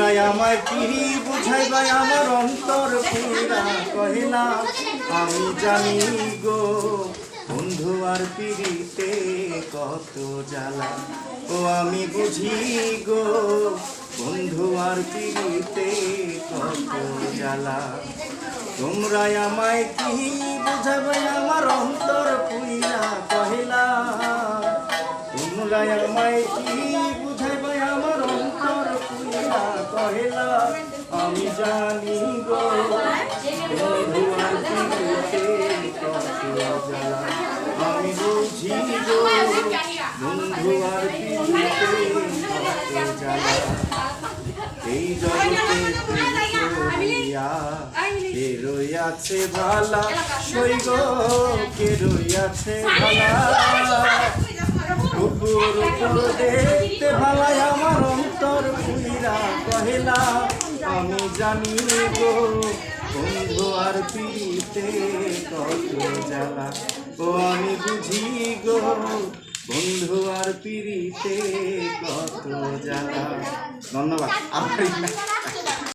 তোমরাই আমায় কি বুঝাইবাই আমার অন্তর পুরা কহিলা আমি জানি গো বন্ধু আর পিড়িতে কত জ্বালা ও আমি বুঝি গো বন্ধু আর পিড়িতে কত জ্বালা তোমরাই আমায় কি বুঝাইবাই আমার অন্তর পুরা কহিলা তোমরাই আমায় কি বুঝাইবাই আমার অন্তর পুরা কহিলা আমি জানি গো বন্ধু আর পিড়িতে কত জ্বালা আমি বুঝি গো বন্ধু আর পিড়িতে কত জ্বালা এই জগতে কে রইয়াছে ভালা সৈগ কে রইয়াছে ভালা কুকুর দেখতে ভালাই আমার অন্তর পুরা কহিলা আমি জানি গো বন্ধু আর পিড়িতে কত জ্বালা ও আমি বুঝি গো বন্ধু আর পিড়িতে কত জ্বালা। ধন্যবাদ।